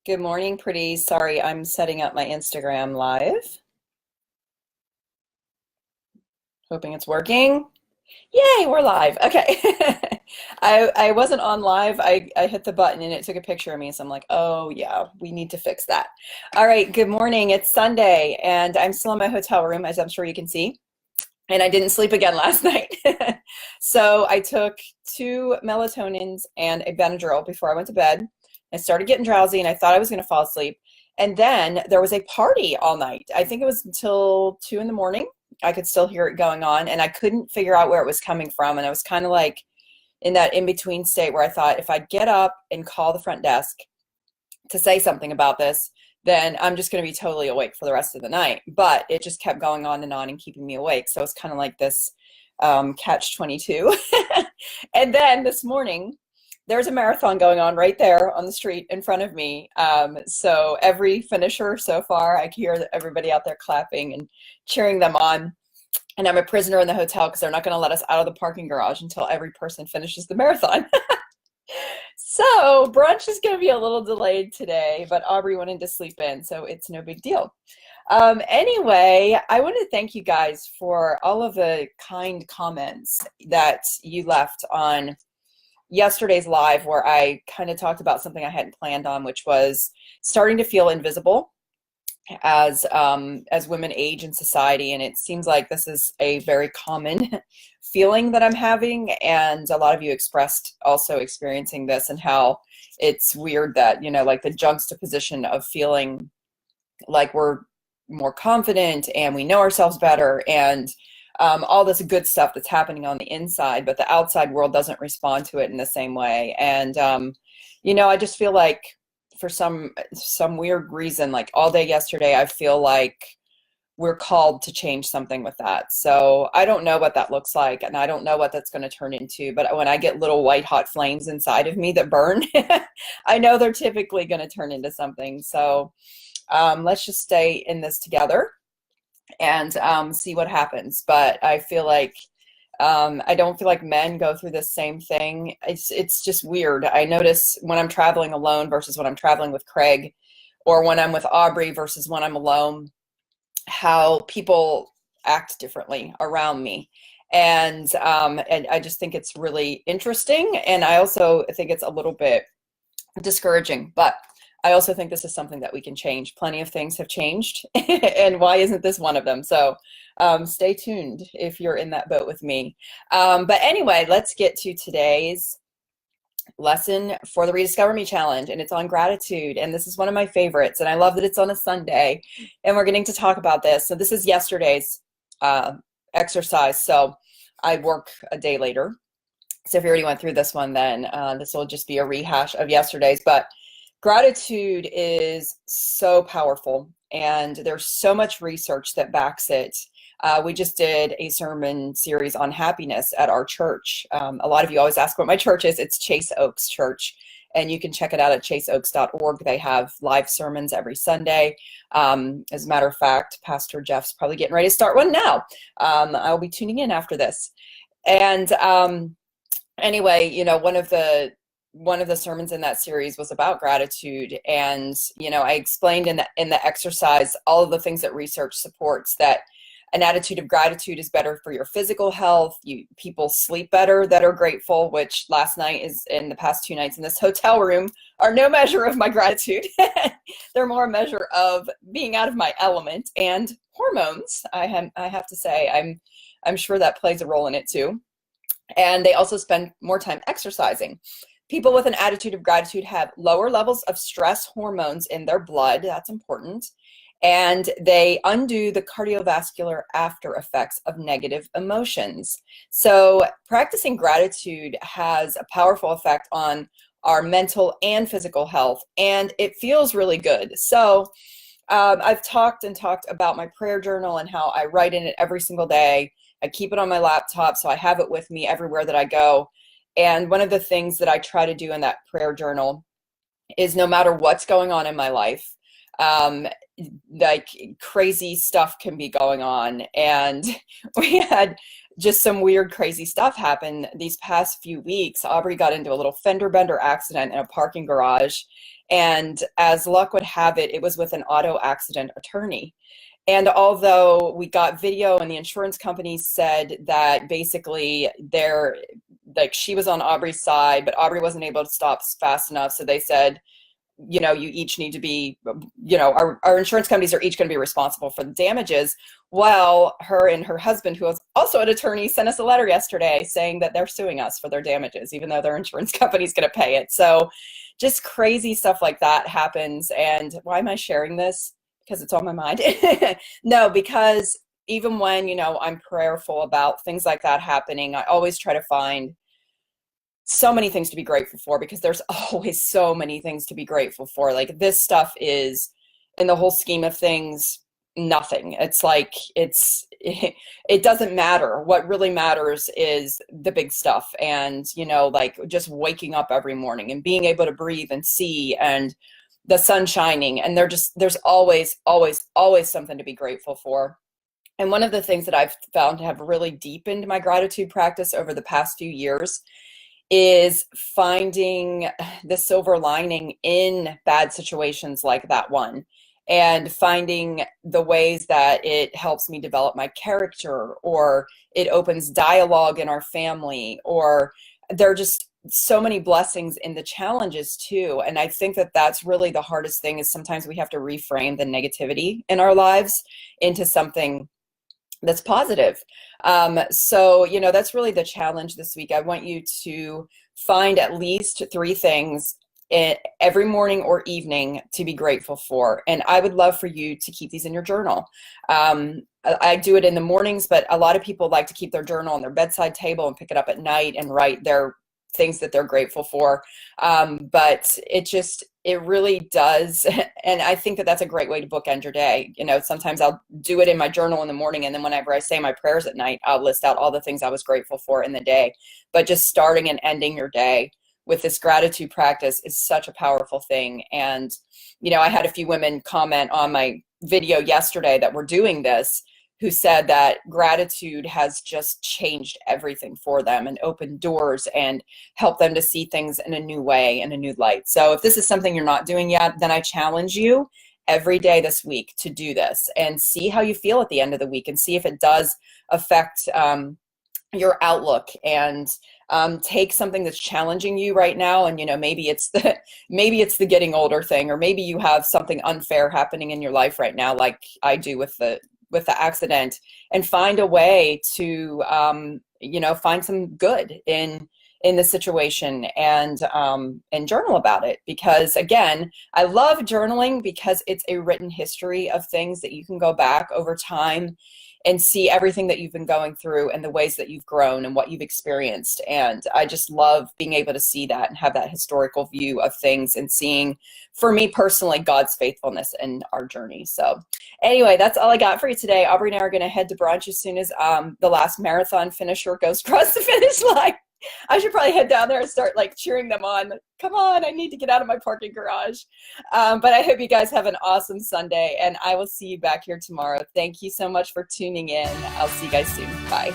Good morning, pretty. Sorry, I'm setting up my Instagram live. Hoping it's working. Yay, we're live. Okay. I wasn't on live. I hit the button and it took a picture of me, so I'm like, oh yeah, we need to fix that. All right, good morning. It's Sunday and I'm still in my hotel room, as I'm sure you can see. And I didn't sleep again last night. So I took two melatonins and a Benadryl before I went to bed. I started getting drowsy and I thought I was going to fall asleep. And then there was a party all night. I think it was until 2 in the morning. I could still hear it going on and I couldn't figure out where it was coming from. And I was kind of like in that in-between state where I thought if I get up and call the front desk to say something about this, then I'm just going to be totally awake for the rest of the night. But it just kept going on and keeping me awake. So it's kind of like this catch 22. And then this morning, there's a marathon going on right there on the street in front of me. So every finisher so far, I hear everybody out there clapping and cheering them on. And I'm a prisoner in the hotel because they're not going to let us out of the parking garage until every person finishes the marathon. So brunch is going to be a little delayed today, but Aubrey wanted to sleep in, so it's no big deal. Anyway, I want to thank you guys for all of the kind comments that you left on yesterday's live where I kind of talked about something I hadn't planned on, which was starting to feel invisible as women age in society, and it seems like this is a very common feeling that I'm having, and a lot of you expressed also experiencing this and how it's weird that, like the juxtaposition of feeling like we're more confident and we know ourselves better and all this good stuff that's happening on the inside, but the outside world doesn't respond to it in the same way. And I just feel like for some weird reason, like all day yesterday, I feel like we're called to change something with that. So I don't know what that looks like, and I don't know what that's going to turn into. But when I get little white hot flames inside of me that burn, I know they're typically going to turn into something. So let's just stay in this together and see what happens. But I feel like I don't feel like men go through the same thing. It's just weird. I notice when I'm traveling alone versus when I'm traveling with Craig, or when I'm with Aubrey versus when I'm alone, how people act differently around me. And I just think it's really interesting. And I also think it's a little bit discouraging, but I also think this is something that we can change. Plenty of things have changed, and why isn't this one of them? So stay tuned if you're in that boat with me. But anyway, let's get to today's lesson for the Rediscover Me challenge, and it's on gratitude. And this is one of my favorites, and I love that it's on a Sunday, and we're getting to talk about this. So this is yesterday's exercise. So I work a day later. So if you already went through this one, then this will just be a rehash of yesterday's. But gratitude is so powerful, and there's so much research that backs it. We just did a sermon series on happiness at our church. A lot of you always ask what my church is. It's Chase Oaks Church, and you can check it out at chaseoaks.org. They have live sermons every Sunday. As a matter of fact, Pastor Jeff's probably getting ready to start one now. I'll be tuning in after this. And anyway, one of the sermons in that series was about gratitude, and I explained in the exercise all of the things that research supports, that an attitude of gratitude is better for your physical health. People sleep better that are grateful, which last night in the past 2 nights in this hotel room are no measure of my gratitude. They're more a measure of being out of my element and hormones. I have to say, I'm sure that plays a role in it too. And they also spend more time exercising. People with an attitude of gratitude have lower levels of stress hormones in their blood. That's important. And they undo the cardiovascular after effects of negative emotions. So practicing gratitude has a powerful effect on our mental and physical health, and it feels really good. So I've talked about my prayer journal and how I write in it every single day. I keep it on my laptop, so I have it with me everywhere that I go. And one of the things that I try to do in that prayer journal is, no matter what's going on in my life, like crazy stuff can be going on. And we had just some weird, crazy stuff happened these past few weeks. Aubrey got into a little fender bender accident in a parking garage. And as luck would have it, it was with an auto accident attorney. And although we got video and the insurance company said that basically they're like she was on Aubrey's side, but Aubrey wasn't able to stop fast enough. So they said, you know, you each need to be, you know, our insurance companies are each going to be responsible for the damages. Well, her and her husband, who was also an attorney, sent us a letter yesterday saying that they're suing us for their damages, even though their insurance company is going to pay it. So just crazy stuff like that happens. And why am I sharing this? Because it's on my mind. No, because even when, you know, I'm prayerful about things like that happening, I always try to find so many things to be grateful for, because there's always so many things to be grateful for. Like this stuff is, in the whole scheme of things, nothing. It's like it doesn't matter. What really matters is the big stuff, and you know, like just waking up every morning and being able to breathe and see and the sun shining, and there's always something to be grateful for. And one of the things that I've found to have really deepened my gratitude practice over the past few years is finding the silver lining in bad situations like that one, and finding the ways that it helps me develop my character, or it opens dialogue in our family, or there are just so many blessings in the challenges too. And I think that that's really the hardest thing, is sometimes we have to reframe the negativity in our lives into something that's positive. So, you know, that's really the challenge this week. I want you to find at least 3 things every morning or evening to be grateful for. And I would love for you to keep these in your journal. I do it in the mornings, but a lot of people like to keep their journal on their bedside table and pick it up at night and write their things that they're grateful for. But it really does. And I think that that's a great way to bookend your day. You know, sometimes I'll do it in my journal in the morning, and then whenever I say my prayers at night, I'll list out all the things I was grateful for in the day. But just starting and ending your day with this gratitude practice is such a powerful thing. And, you know, I had a few women comment on my video yesterday that were doing this, who said that gratitude has just changed everything for them and opened doors and helped them to see things in a new way, in a new light. So if this is something you're not doing yet, then I challenge you every day this week to do this and see how you feel at the end of the week, and see if it does affect your outlook. And take something that's challenging you right now, and you know, maybe it's the getting older thing, or maybe you have something unfair happening in your life right now, like I do with the accident, and find a way to you know, find some good in the situation, and journal about it. Because again, I love journaling because it's a written history of things that you can go back over time and see everything that you've been going through and the ways that you've grown and what you've experienced. And I just love being able to see that and have that historical view of things, and seeing, for me personally, God's faithfulness in our journey. So anyway, that's all I got for you today. Aubrey and I are going to head to brunch as soon as the last marathon finisher goes across the finish line. I should probably head down there and start like cheering them on. Come on, I need to get out of my parking garage. But I hope you guys have an awesome Sunday, and I will see you back here tomorrow. Thank you so much for tuning in. I'll see you guys soon. Bye.